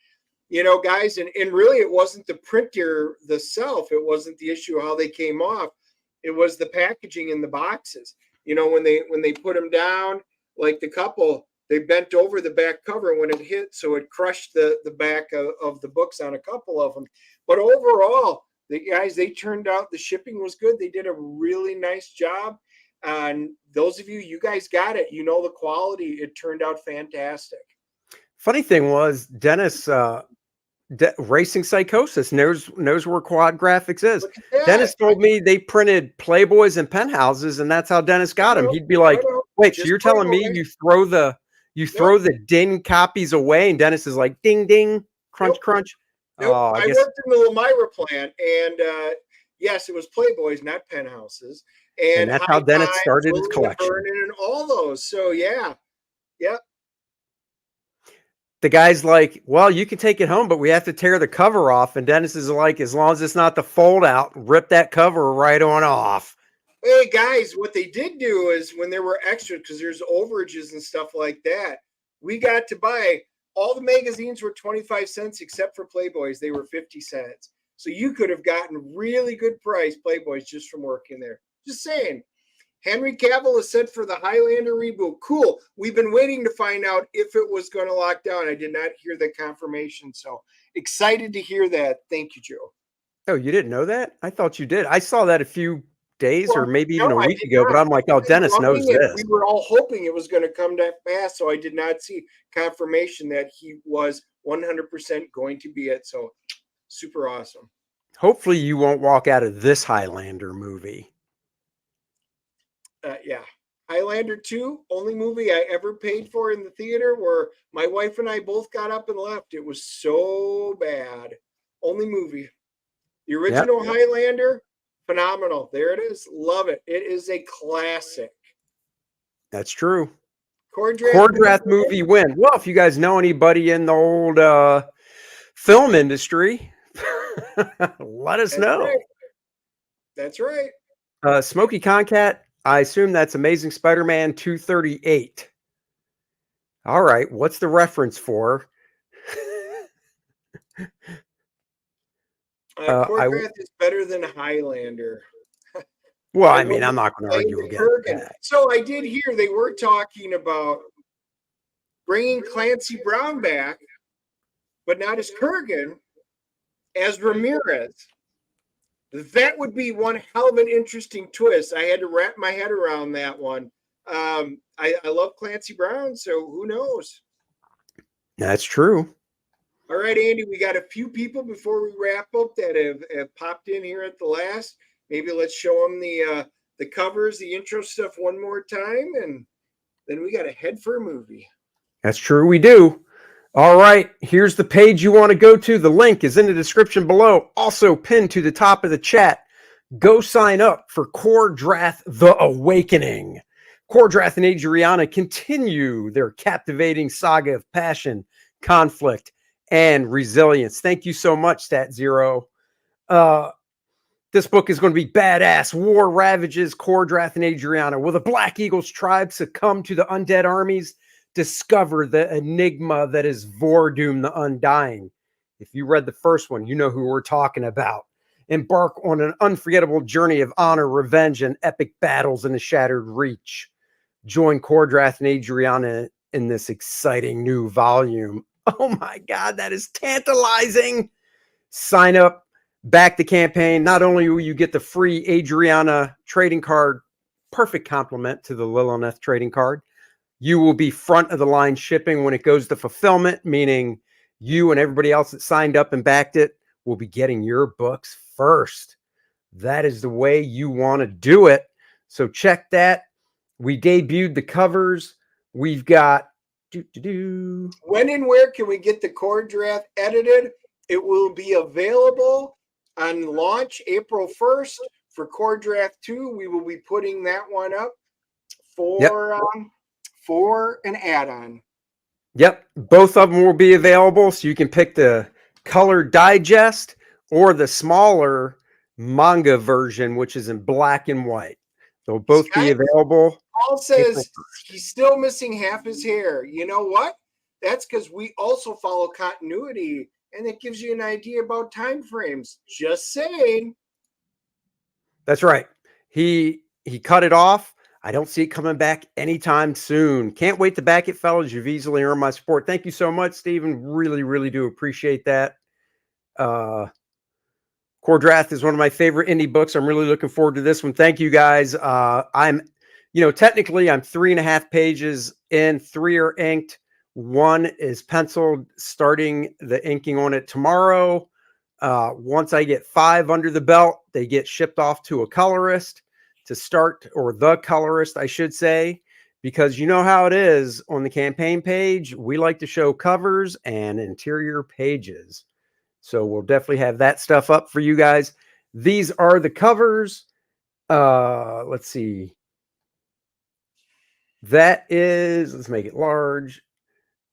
guys, and really it wasn't the printer itself. It wasn't the issue of how they came off. It was the packaging in the boxes. When they put them down, like the couple, they bent over the back cover when it hit, so it crushed the back of the books on a couple of them. But overall, the guys, they turned out, the shipping was good. They did a really nice job. And those of you guys got it. The quality. It turned out fantastic. Funny thing was, Dennis Racing Psychosis knows where Quad Graphics is. Look at that. Dennis told me they printed Playboys and Penthouses, and that's how Dennis I got them. know, He'd be I like, know. "Wait, so Just you're telling me Playboy. you Nope, throw the DIN copies away?" And Dennis is like, "Ding ding, crunch nope, crunch." nope. Oh, I I guess, worked in the Elmira plant, and yes, it was Playboys, not Penthouses, and and that's High how Dennis Times, started his Lillian and collection. Vernon, and all those. So yeah, yep. The guy's like, "Well, you can take it home, but we have to tear the cover off." And Dennis is like, "As long as it's not the fold out, rip that cover right on off." Hey guys, what they did do is when there were extras, because there's overages and stuff like that, we got to buy all the magazines were 25 cents except for Playboys. They were 50 cents. So you could have gotten really good price Playboys just from working there. Just saying. Henry Cavill is set for the Highlander reboot. Cool. We've been waiting to find out if it was going to lock down. I did not hear the confirmation. So excited to hear that. Thank you, Joe. Oh, you didn't know that? I thought you did. I saw that a few days or Well, maybe no, even a I week did ago, but not. I'm like, oh, I've been Dennis knows loving it. We this. were all hoping it was going to come that fast, so I did not see confirmation that he was 100% going to be it. So super awesome. Hopefully you won't walk out of this Highlander movie. Yeah. Highlander 2, only movie I ever paid for in the theater where my wife and I both got up and left. It was so bad. Only movie. The Yep, original Highlander, phenomenal. There it is. Love it. It is a classic. that's true. Kor-Drath movie. Kor-Drath movie win. Well, if you guys know anybody in the old film industry, let us That's right. know. That's right. Smokey Concat, I assume that's Amazing Spider-Man 238. All right, what's the reference for? I Kor-Drath is better than Highlander. well, I I will mean, I'm not going to blame argue the against Kurgan. that. So I did hear they were talking about bringing Clancy Brown back, but not as Kurgan, as Ramirez. That would be one hell of an interesting twist. I had to wrap my head around that one. I love Clancy Brown, so who knows? That's true. All right, Andy, we got a few people before we wrap up that have popped in here at the last. Maybe let's show them the covers, the intro stuff one more time, and then we got to head for a movie. That's true. We do. All right. Here's the page you want to go to. The link is in the description below. Also pinned to the top of the chat. Go sign up for Kor-Drath The Awakening. Kor-Drath and Adriana continue their captivating saga of passion, conflict, and resilience. Thank you so much, Stat Zero. This book is going to be badass. War ravages Kor-Drath and Adriana. Will the Black Eagles tribe succumb to the undead armies? Discover the enigma that is Vordoom the Undying. If you read the first one, you know who we're talking about. Embark on an unforgettable journey of honor, revenge, and epic battles in the Shattered Reach. Join Kor-Drath and Adriana in this exciting new volume. Oh my God, that is tantalizing. Sign up, back the campaign. Not only will you get the free Adriana trading card, perfect complement to the Lilith trading card, you will be front of the line shipping when it goes to fulfillment, meaning you and everybody else that signed up and backed it will be getting your books first. That is the way you want to do it. So check that. We debuted the covers. We've got When and where can we get the Kor-Drath edited? It will be available on launch April 1st for Kor-Drath 2. We will be putting that one up for an add-on. Yep, both of them will be available, so you can pick the color digest or the smaller manga version, which is in black and white. They'll both be available. Paul says he's still missing half his hair. You know what? That's because we also follow continuity, and it gives you an idea about time frames. Just saying. That's right. He cut it off. I don't see it coming back anytime soon. Can't wait to back it, fellas. You've easily earned my support. Thank you so much, Stephen. Really, really do appreciate that. Kor-Drath is one of my favorite indie books. I'm really looking forward to this one. Thank you, guys. Technically I'm 3.5 pages in. 3 are inked. 1 is penciled, starting the inking on it tomorrow. Once I get 5 under the belt, they get shipped off to a colorist to start, or the colorist, I should say, because you know how it is on the campaign page. We like to show covers and interior pages. So we'll definitely have that stuff up for you guys. These are the covers. Let's see. That is, let's make it large.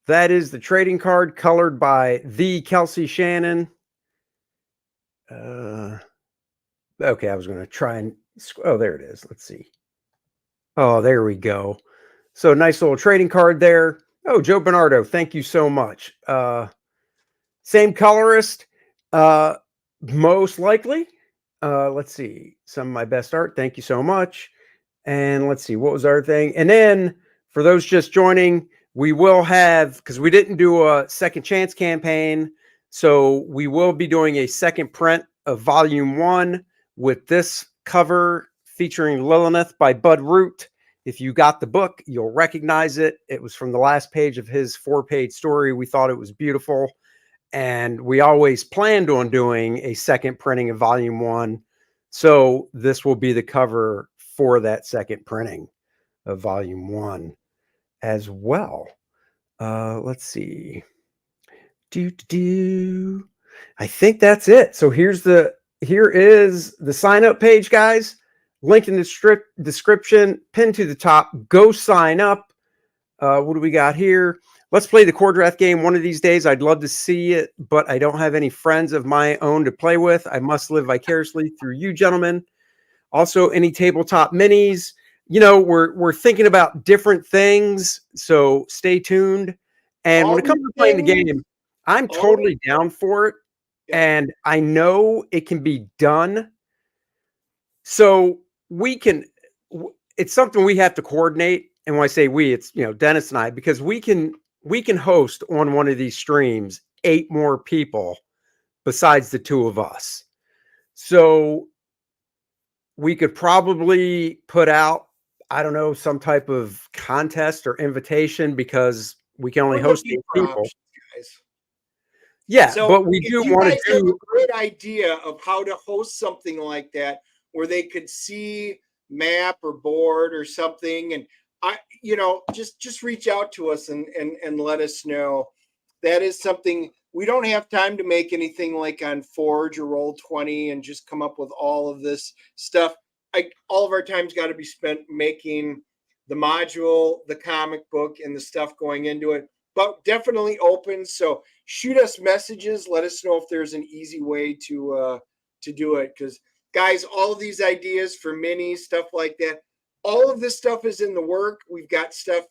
That is the trading card colored by the Kelsey Shannon. Okay, I was going to try and, oh, there it is. Let's see. Oh, there we go. So nice little trading card there. Oh, Joe Bernardo, thank you so much. Same colorist, most likely. Let's see. Some of my best art. Thank you so much. And let's see, what was our thing? And then for those just joining, we will have, because we didn't do a second chance campaign, so we will be doing a second print of volume 1 with this cover featuring Lilith by Bud Root. If you got the book, you'll recognize it. It was from the last page of his 4-page story. We thought it was beautiful. And we always planned on doing a second printing of volume 1. So this will be the cover for that second printing of volume 1 as well. Let's see. I think that's it. So here is the sign up page, guys. Link in the description, pinned to the top. Go sign up. What do we got here? Let's play the Kor-Drath game one of these days. I'd love to see it, but I don't have any friends of my own to play with. I must live vicariously through you, gentlemen. Also, any tabletop minis. You know, we're thinking about different things, so stay tuned. And when it comes to playing the game, I'm totally down for it. And I know it can be done. So it's something we have to coordinate. And when I say we, it's, Dennis and I, because we can host on one of these streams 8 more people besides the 2 of us. So we could probably put out, I don't know, some type of contest or invitation, because we can only host 8 people. Guys. Yeah, so but we do want to do a great idea of how to host something like that, where they could see map or board or something, and just reach out to us and let us know. That is something. We don't have time to make anything like on Forge or Roll20 and just come up with all of this stuff. All of our time's got to be spent making the module, the comic book, and the stuff going into it. But definitely open. So shoot us messages. Let us know if there's an easy way to do it. Because guys, all of these ideas for minis, stuff like that, all of this stuff is in the work. We've got stuff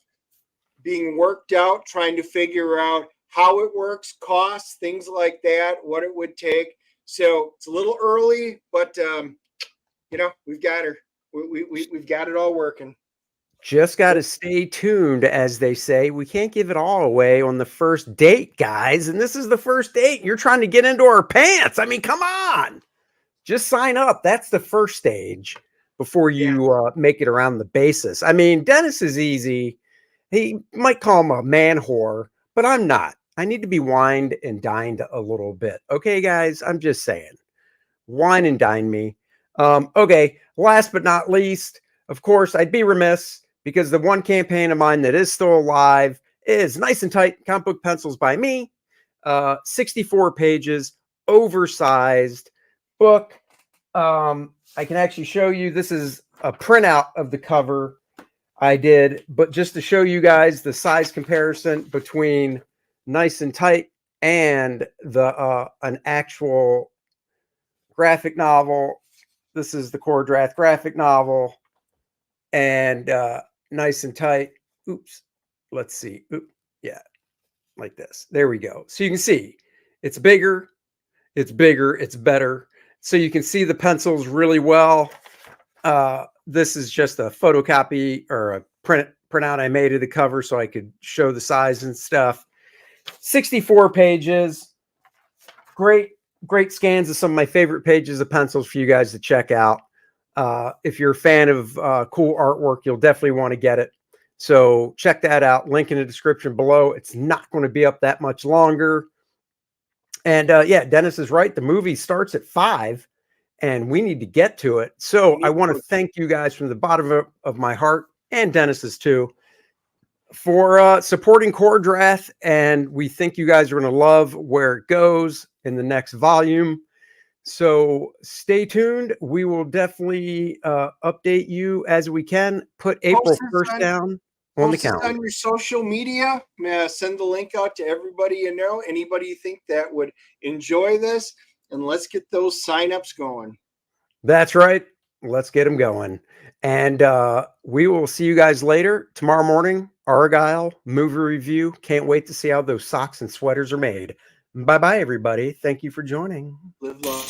being worked out, trying to figure out how it works, costs, things like that, what it would take. So it's a little early, but we've got her. We've got it all working. Just got to stay tuned, as they say. We can't give it all away on the first date, guys. And this is the first date. You're trying to get into our pants. I mean, come on. Just sign up. That's the first stage before you make it around the basis. I mean, Dennis is easy. He might call him a man whore, but I'm not. I need to be wined and dined a little bit. Okay, guys? I'm just saying. Wine and dine me. Okay, last but not least, of course, I'd be remiss, because the one campaign of mine that is still alive is Nice and Tight Comic Book Pencils by me. 64 pages, oversized book. I can actually show you. This is a printout of the cover I did, but just to show you guys the size comparison between Nice and Tight and an actual graphic novel. This is the Kor-Drath graphic novel, and Nice and Tight. Oops. Let's see. Yeah. Like this. There we go. So you can see it's bigger. It's better. So you can see the pencils really well. This is just a photocopy or a printout I made of the cover so I could show the size and stuff. 64 pages. Great scans of some of my favorite pages of pencils for you guys to check out. If you're a fan of cool artwork, you'll definitely want to get it. So check that out. Link in the description below. It's not going to be up that much longer. And Dennis is right. The movie starts at 5 and we need to get to it. So I want to thank you guys from the bottom of my heart, and Dennis's too, for supporting Kor-Drath. And we think you guys are going to love where it goes in the next volume. So stay tuned. We will definitely update you as we can. Put April 1st down on the calendar. On your social media, send the link out to everybody you know, anybody you think that would enjoy this, and let's get those signups going. That's right. Let's get them going. And we will see you guys later. Tomorrow morning, Argyle movie review. Can't wait to see how those socks and sweaters are made. Bye-bye, everybody. Thank you for joining. Live long.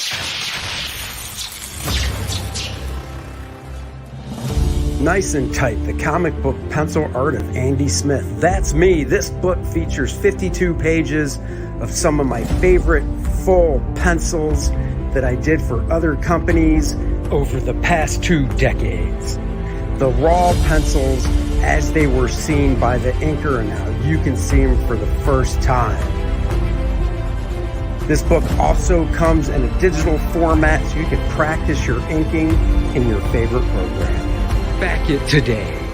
Nice and Tight, the comic book pencil art of Andy Smith. That's me. This book features 52 pages of some of my favorite full pencils that I did for other companies over the past 2 decades. The raw pencils as they were seen by the inker and how you can see them for the first time. This book also comes in a digital format so you can practice your inking in your favorite program. Back it today.